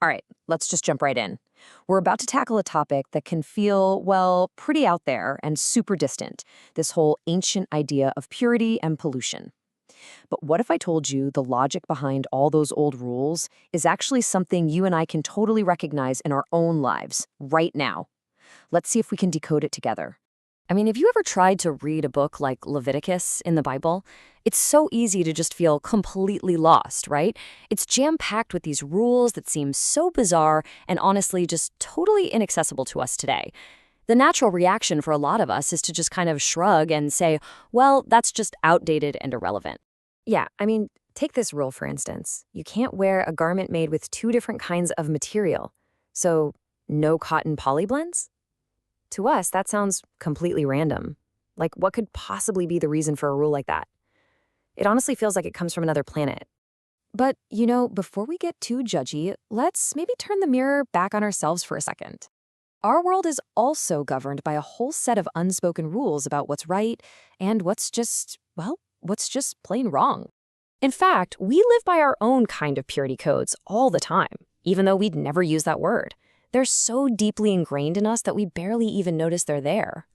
All right, let's just jump right in. We're about to tackle a topic that can feel, well, pretty out there and super distant, this whole ancient idea of purity and pollution. But what if I told you the logic behind all those old rules is actually something you and I can totally recognize in our own lives, right now? Let's see if we can decode it together. I mean, have you ever tried to read a book like Leviticus in the Bible? It's so easy to just feel completely lost, right? It's jam-packed with these rules that seem so bizarre and honestly just totally inaccessible to us today. The natural reaction for a lot of us is to just kind of shrug and say, well, that's just outdated and irrelevant. Yeah, I mean, take this rule for instance. You can't wear a garment made with two different kinds of material. So, no cotton poly blends? To us, that sounds completely random. Like, what could possibly be the reason for a rule like that? It honestly feels like it comes from another planet. But, before we get too judgy, let's maybe turn the mirror back on ourselves for a second. Our world is also governed by a whole set of unspoken rules about what's right and what's just plain wrong. In fact, we live by our own kind of purity codes all the time, even though we'd never use that word. They're so deeply ingrained in us that we barely even notice they're there.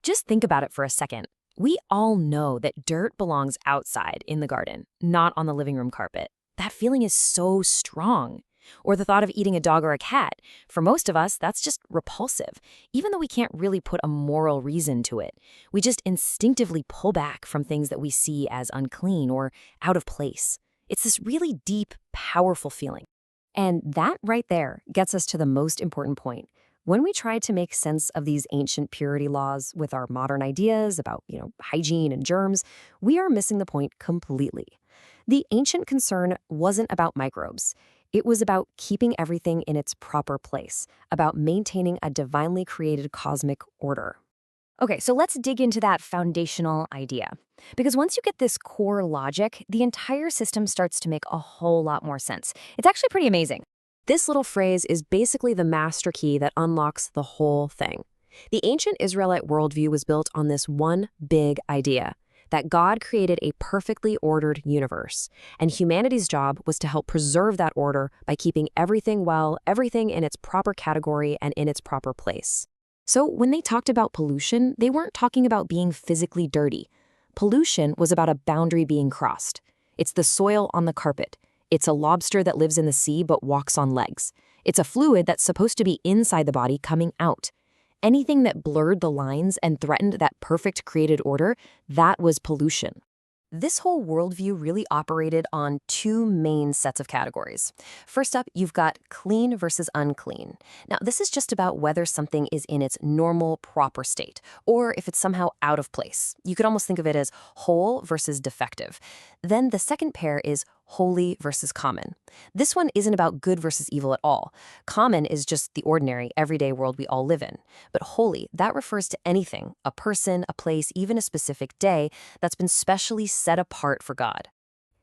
Just think about it for a second. We all know that dirt belongs outside in the garden, not on the living room carpet. That feeling is so strong. Or the thought of eating a dog or a cat. For most of us, that's just repulsive, even though we can't really put a moral reason to it. We just instinctively pull back from things that we see as unclean or out of place. It's this really deep, powerful feeling. And that right there gets us to the most important point. When we try to make sense of these ancient purity laws with our modern ideas about, hygiene and germs, we are missing the point completely. The ancient concern wasn't about microbes. It was about keeping everything in its proper place, about maintaining a divinely created cosmic order. Okay, so let's dig into that foundational idea. Because once you get this core logic, the entire system starts to make a whole lot more sense. It's actually pretty amazing. This little phrase is basically the master key that unlocks the whole thing. The ancient Israelite worldview was built on this one big idea, that God created a perfectly ordered universe, and humanity's job was to help preserve that order by keeping everything in its proper category and in its proper place. So when they talked about pollution, they weren't talking about being physically dirty. Pollution was about a boundary being crossed. It's the soil on the carpet. It's a lobster that lives in the sea but walks on legs. It's a fluid that's supposed to be inside the body coming out. Anything that blurred the lines and threatened that perfect created order, that was pollution. This whole worldview really operated on two main sets of categories. First up, you've got clean versus unclean. Now, this is just about whether something is in its normal, proper state, or if it's somehow out of place. You could almost think of it as whole versus defective. Then the second pair is holy versus common. This one isn't about good versus evil at all. Common is just the ordinary, everyday world we all live in. But holy, that refers to anything, a person, a place, even a specific day, that's been specially set apart for God.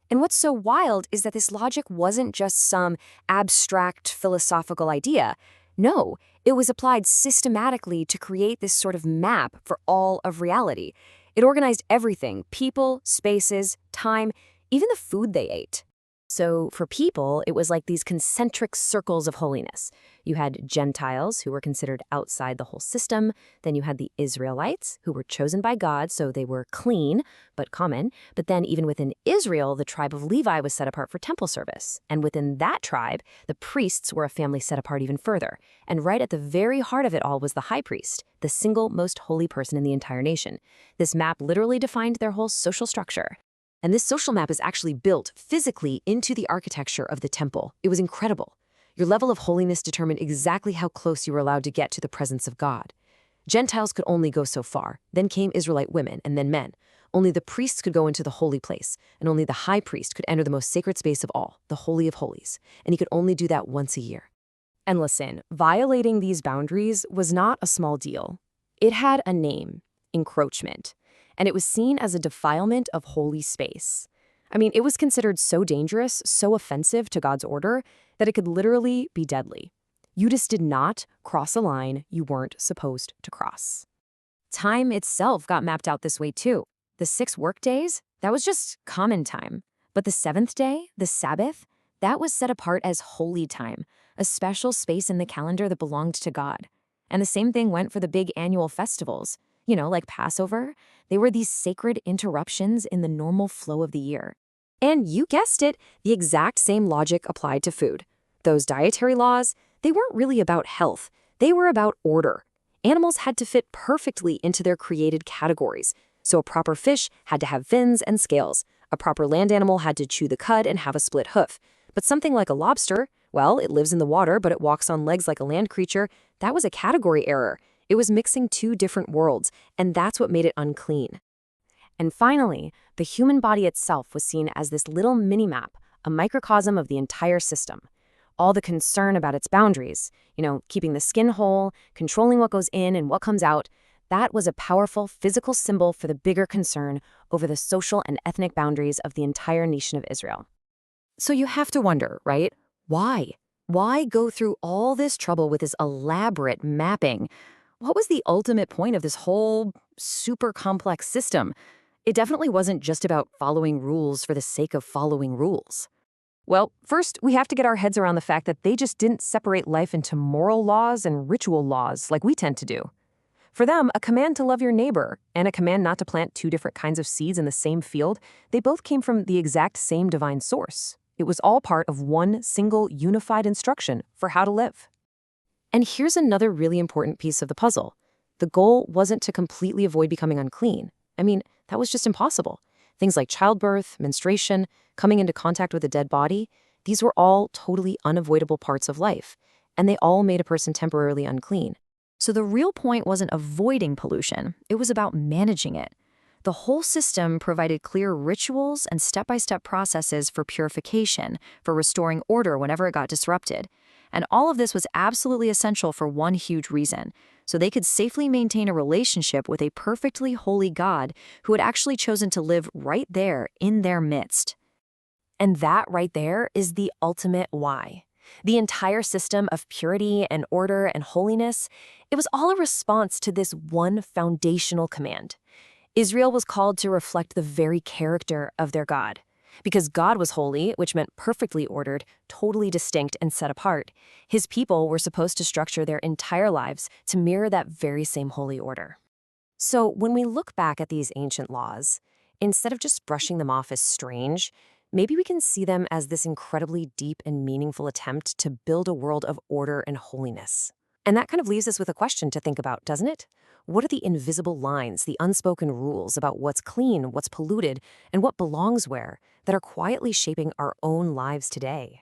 And what's so wild is that this logic wasn't just some abstract philosophical idea. No, it was applied systematically to create this sort of map for all of reality. It organized everything, people, spaces, time, even the food they ate. So for people, it was like these concentric circles of holiness. You had Gentiles, who were considered outside the whole system. Then you had the Israelites, who were chosen by God, so they were clean, but common. But then even within Israel, the tribe of Levi was set apart for temple service. And within that tribe, the priests were a family set apart even further. And right at the very heart of it all was the high priest, the single most holy person in the entire nation. This map literally defined their whole social structure. And this social map is actually built physically into the architecture of the temple. It was incredible. Your level of holiness determined exactly how close you were allowed to get to the presence of God. Gentiles could only go so far. Then came Israelite women and then men. Only the priests could go into the holy place, and only the high priest could enter the most sacred space of all, the Holy of Holies. And he could only do that once a year. And listen, violating these boundaries was not a small deal. It had a name: encroachment. And it was seen as a defilement of holy space. I mean, it was considered so dangerous, so offensive to God's order, that it could literally be deadly. You just did not cross a line you weren't supposed to cross. Time itself got mapped out this way too. The 6 work days, that was just common time. But the 7th day, the Sabbath, that was set apart as holy time, a special space in the calendar that belonged to God. And the same thing went for the big annual festivals. Like Passover, they were these sacred interruptions in the normal flow of the year. And you guessed it, the exact same logic applied to food. Those dietary laws, they weren't really about health. They were about order. Animals had to fit perfectly into their created categories. So a proper fish had to have fins and scales. A proper land animal had to chew the cud and have a split hoof. But something like a lobster, well, it lives in the water, but it walks on legs like a land creature. That was a category error. It was mixing two different worlds, and that's what made it unclean. And finally, the human body itself was seen as this little mini-map, a microcosm of the entire system. All the concern about its boundaries, keeping the skin whole, controlling what goes in and what comes out, that was a powerful physical symbol for the bigger concern over the social and ethnic boundaries of the entire nation of Israel. So you have to wonder, right? Why? Why go through all this trouble with this elaborate mapping? What was the ultimate point of this whole super complex system? It definitely wasn't just about following rules for the sake of following rules. Well, first, we have to get our heads around the fact that they just didn't separate life into moral laws and ritual laws like we tend to do. For them, a command to love your neighbor and a command not to plant two different kinds of seeds in the same field, they both came from the exact same divine source. It was all part of one single unified instruction for how to live. And here's another really important piece of the puzzle. The goal wasn't to completely avoid becoming unclean. That was just impossible. Things like childbirth, menstruation, coming into contact with a dead body, these were all totally unavoidable parts of life, and they all made a person temporarily unclean. So the real point wasn't avoiding pollution, it was about managing it. The whole system provided clear rituals and step-by-step processes for purification, for restoring order whenever it got disrupted. And all of this was absolutely essential for one huge reason, so they could safely maintain a relationship with a perfectly holy God who had actually chosen to live right there in their midst. And that right there is the ultimate why. The entire system of purity and order and holiness, it was all a response to this one foundational command. Israel was called to reflect the very character of their God. Because God was holy, which meant perfectly ordered, totally distinct and set apart, his people were supposed to structure their entire lives to mirror that very same holy order. So when we look back at these ancient laws, instead of just brushing them off as strange, maybe we can see them as this incredibly deep and meaningful attempt to build a world of order and holiness. And that kind of leaves us with a question to think about, doesn't it? What are the invisible lines, the unspoken rules about what's clean, what's polluted, and what belongs where that are quietly shaping our own lives today?